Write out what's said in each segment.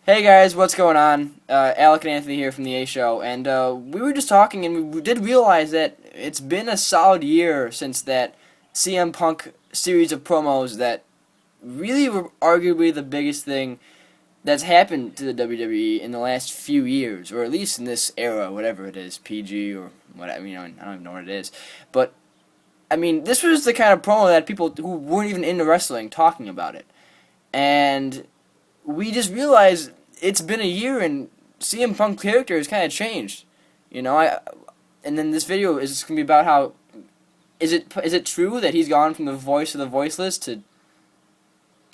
Hey guys, what's going on? Alec and Anthony here from the AShow, and we were just talking, and we did realize that it's been a solid year since that CM Punk series of promos that really were arguably the biggest thing that's happened to the WWE in the last few years, or at least in this era, whatever it is, PG or whatever. I don't even know what it is, but I mean, this was the kind of promo that people who weren't even into wrestling talking about it, and we just realized it's been a year and CM Punk character has kind of changed. And then this video is going to be about how is it true that he's gone from the voice of the voiceless to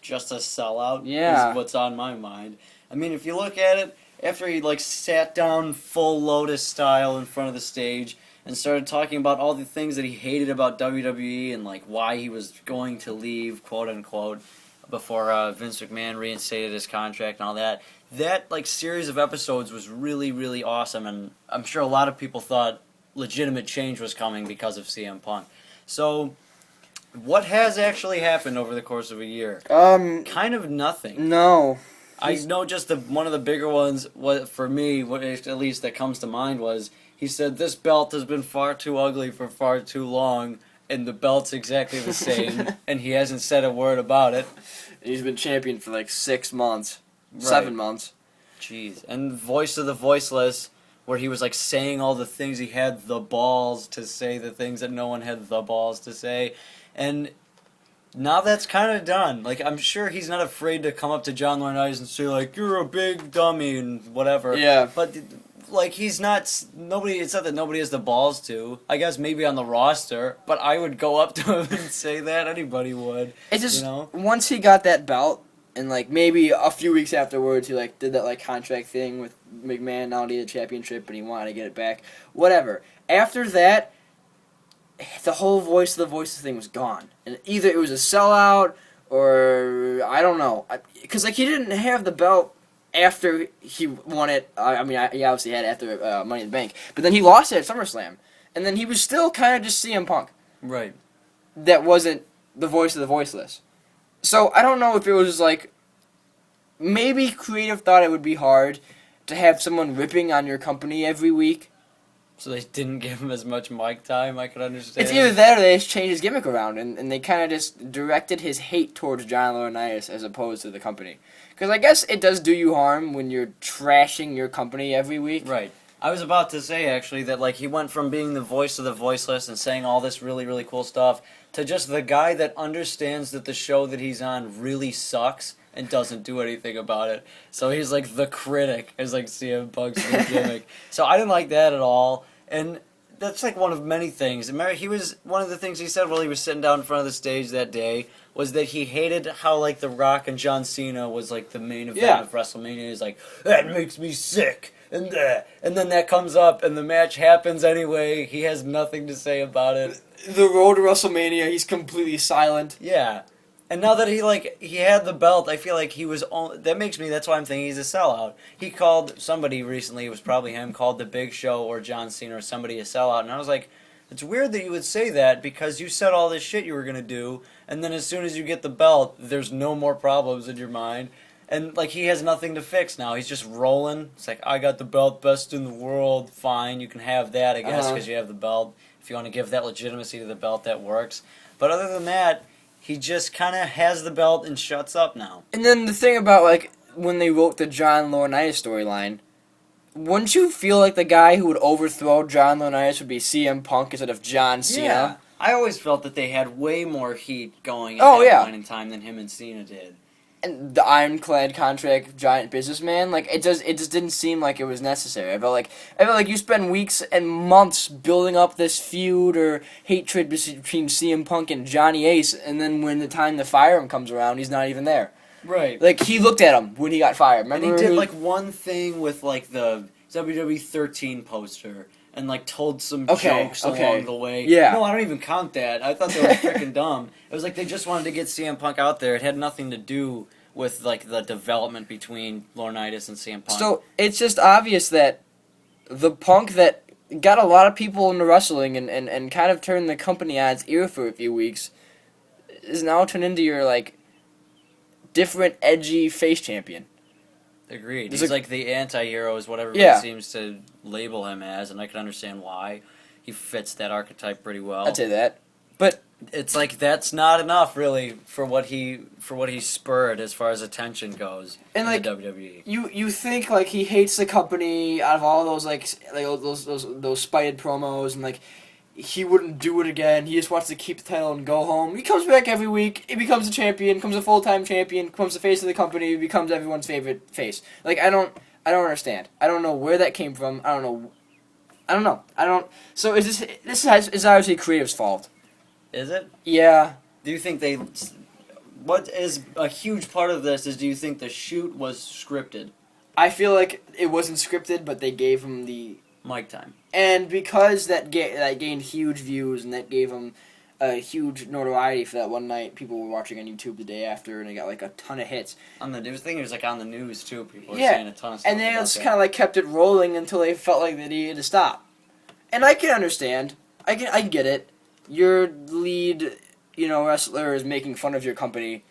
Just a sellout Yeah. is what's on my mind. I mean, if you look at it, after he sat down full Lotus style in front of the stage and started talking about all the things that he hated about WWE and why he was going to leave, quote unquote, before Vince McMahon reinstated his contract and all that. That series of episodes was really, really awesome, and I'm sure a lot of people thought legitimate change was coming because of CM Punk. So, what has actually happened over the course of a year? Kind of nothing. No. I know just one of the bigger ones, for me, at least that comes to mind, was he said this belt has been far too ugly for far too long, and the belt's exactly the same, and he hasn't said a word about it. He's been champion for 6 months, Right. 7 months. Jeez. And Voice of the Voiceless, where he was saying all the things he had the balls to say, the things that no one had the balls to say, and now that's kind of done. I'm sure he's not afraid to come up to John Laurinaitis and say, you're a big dummy and whatever. Yeah. But, he's not, nobody, it's not that nobody has the balls to. I guess maybe on the roster, but I would go up to him and say that. Anybody would. It's just, you know? once he got that belt, and maybe a few weeks afterwards, he did that contract thing with McMahon, not only the championship, but he wanted to get it back. Whatever. After that, the whole voice of the voices thing was gone, and either it was a sellout or I don't know, because he didn't have the belt after he won it. He obviously had it after Money in the Bank, but then he lost it at SummerSlam, and then he was still kind of just CM Punk. Right. That wasn't the voice of the voiceless. So I don't know if it was maybe creative thought it would be hard to have someone ripping on your company every week. So they didn't give him as much mic time, I could understand. It's either that or they just changed his gimmick around, and they kind of just directed his hate towards John Laurinaitis as opposed to the company. Because I guess it does do you harm when you're trashing your company every week. Right. I was about to say, actually, that he went from being the voice of the voiceless and saying all this really, really cool stuff to just the guy that understands that the show that he's on really sucks and doesn't do anything about it. So he's the critic, as CM Punk's new gimmick. So I didn't like that at all. And that's one of many things. He was, one of the things he said while he was sitting down in front of the stage that day was that he hated how The Rock and John Cena was the main event of WrestleMania. He's that makes me sick. And then that comes up and the match happens anyway. He has nothing to say about it. The road to WrestleMania, he's completely silent. Yeah. And now that he had the belt, I feel he was that's why I'm thinking he's a sellout. He called somebody recently, it was probably him, called The Big Show or John Cena or somebody a sellout, and I was it's weird that you would say that because you said all this shit you were gonna do, and then as soon as you get the belt, there's no more problems in your mind. And he has nothing to fix now. He's just rolling. It's I got the belt, best in the world. Fine, you can have that, I guess, because you have the belt. If you want to give that legitimacy to the belt, that works. But other than that, he just kind of has the belt and shuts up now. And then the thing about when they wrote the John Laurinaitis storyline, wouldn't you feel the guy who would overthrow John Laurinaitis would be CM Punk instead of John Cena? Yeah. I always felt that they had way more heat going at that point in time than him and Cena did. And the ironclad contract giant businessman, it just didn't seem like it was necessary. I felt like you spend weeks and months building up this feud or hatred between CM Punk and Johnny Ace, and then when the time to fire him comes around, he's not even there. Right. He looked at him when he got fired. Remember? And he did one thing with the WWE 13 poster. And told some jokes along the way. Yeah. No, I don't even count that. I thought they were freaking dumb. It was they just wanted to get CM Punk out there. It had nothing to do with the development between Laurinaitis and CM Punk. So it's just obvious that the Punk that got a lot of people into wrestling and kind of turned the company on its ear for a few weeks is now turned into your different edgy face champion. Agreed. There's He's a- like the anti-hero is what everybody Yeah. seems to label him as, and I can understand why. He fits that archetype pretty well. I'd say that. But It's like that's not enough really for what he spurred as far as attention goes And, in like, the WWE. you think like he hates the company out of all those like those spited promos, and like he wouldn't do it again. He just wants to keep the title and go home. He comes back every week. He becomes a champion. Becomes a full-time champion. Becomes the face of the company. Becomes everyone's favorite face. Like I don't understand. I don't know where that came from. I don't know. So is this is obviously creative's fault? Is it? Yeah. Do you think they? What is a huge part of this is? Do you think the shoot was scripted? I feel like it wasn't scripted, but they gave him the. Mic time. And because that gained huge views, and that gave him a huge notoriety for that one night, people were watching on YouTube the day after, and it got like a ton of hits. It was like on the news too. People were Yeah, saying a ton of stuff. And they about just that. kind of like kept it rolling until they felt like they needed to stop. And I can understand. I get it. Your lead, wrestler is making fun of your company.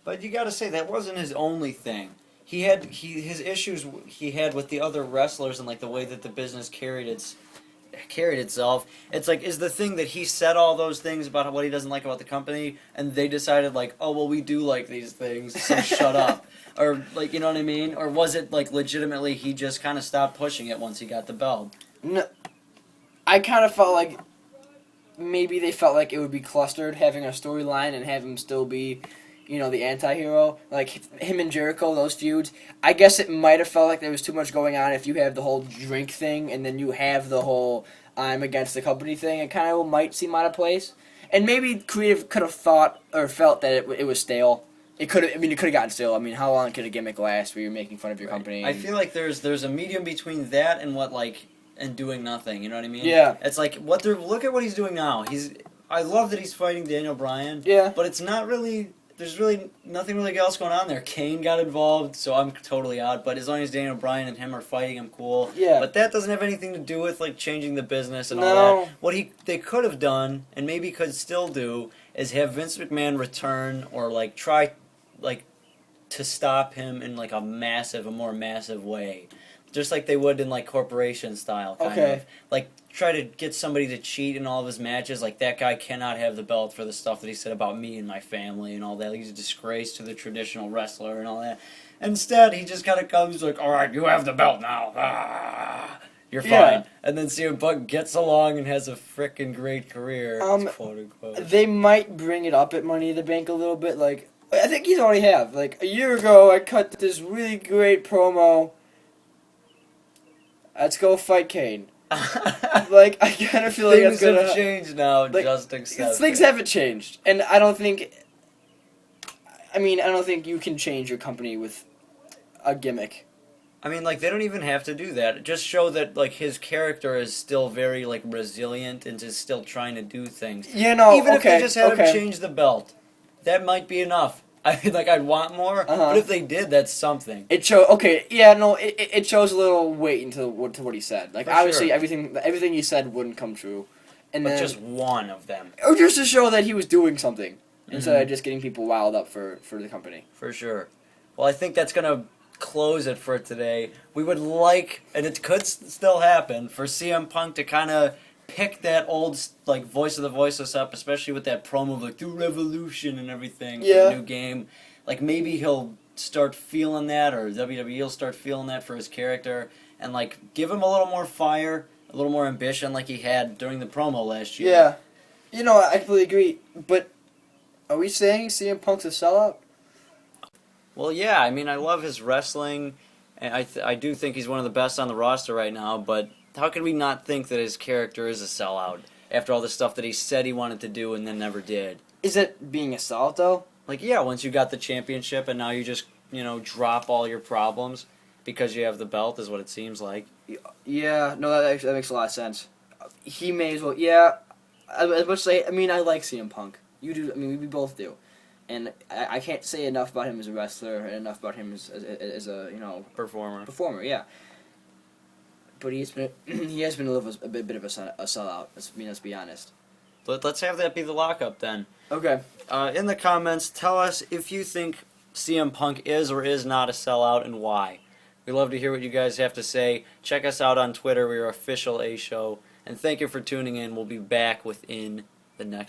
But you got to say that wasn't his only thing. His issues he had with the other wrestlers and like the way that the business carried itself. It's like is the thing that he said all those things about what he doesn't like about the company, and they decided like, oh well, we do like these things, so shut up, or like you know what I mean? Or was it like legitimately he just kind of stopped pushing it once he got the belt? No, I kind of felt like maybe they felt like it would be clustered having a storyline and have him still be, the anti-hero. Like him and Jericho, those feuds. I guess it might have felt like there was too much going on if you have the whole drink thing and then you have the whole I'm against the company thing. It kind of might seem out of place. And maybe creative could have thought or felt that it was stale. It could have gotten stale. I mean, how long could a gimmick last where you're making fun of your company? I feel like there's a medium between that and and doing nothing. You know what I mean? Yeah. It's like look at what he's doing now. I love that he's fighting Daniel Bryan. Yeah. But it's not really. There's really nothing really else going on there. Kane got involved, so I'm totally out. But as long as Daniel Bryan and him are fighting, I'm cool. Yeah. But that doesn't have anything to do with like changing the business and No. all that. What they could have done, and maybe could still do, is have Vince McMahon return or like try like to stop him in like a more massive way. Just like they would in like corporation style kind of. Like try to get somebody to cheat in all of his matches. Like that guy cannot have the belt for the stuff that he said about me and my family and all that. He's a disgrace to the traditional wrestler and all that. Instead, he just kind of comes like, all right, you have the belt now. Ah, you're fine. Yeah. And then CM Punk gets along and has a frickin' great career. Quote unquote. They might bring it up at Money in the Bank a little bit. Like, I think he's already have. Like, a year ago, I cut this really great promo. Let's go fight Kane. Like, I kind of feel like that's Things gonna have changed now, like, just accept things it. haven't changed, and I don't think. I don't think you can change your company with a gimmick. I mean, like, they don't even have to do that. Just show that, like, his character is still very, like, resilient and is still trying to do things. You know, Even if they just had okay. him change the belt, that might be enough. I mean, like, I'd want more, but if they did, that's something. It it shows a little weight into what he said. Like, For obviously, sure. everything he said wouldn't come true. And But then, just one of them. or just to show that he was doing something instead of just getting people riled up for the company. For sure. Well, I think that's going to close it for today. We would like, and it could still happen, for CM Punk to kind of pick that old, like, voice of the voiceless up, especially with that promo of, like, the revolution and everything for Yeah. the new game. Like, maybe he'll start feeling that, or WWE will start feeling that for his character, and, like, give him a little more fire, a little more ambition like he had during the promo last year. Yeah. I completely agree. But are we saying CM Punk's a sellout? Well, yeah, I mean, I love his wrestling, and I do think he's one of the best on the roster right now, but how can we not think that his character is a sellout after all the stuff that he said he wanted to do and then never did? Is it being a sellout, though? Like, yeah, once you got the championship and now you just, drop all your problems because you have the belt is what it seems like. Yeah, no, that makes a lot of sense. He may as well, yeah. I was about to say, I like CM Punk. You do, we both do. And I can't say enough about him as a wrestler and enough about him as a, performer, yeah. But he has been a bit of a sellout, let's be honest. Let's have that be the lockup then. Okay. In the comments, tell us if you think CM Punk is or is not a sellout and why. We love to hear what you guys have to say. Check us out on Twitter. We are official AShow. And thank you for tuning in. We'll be back within the next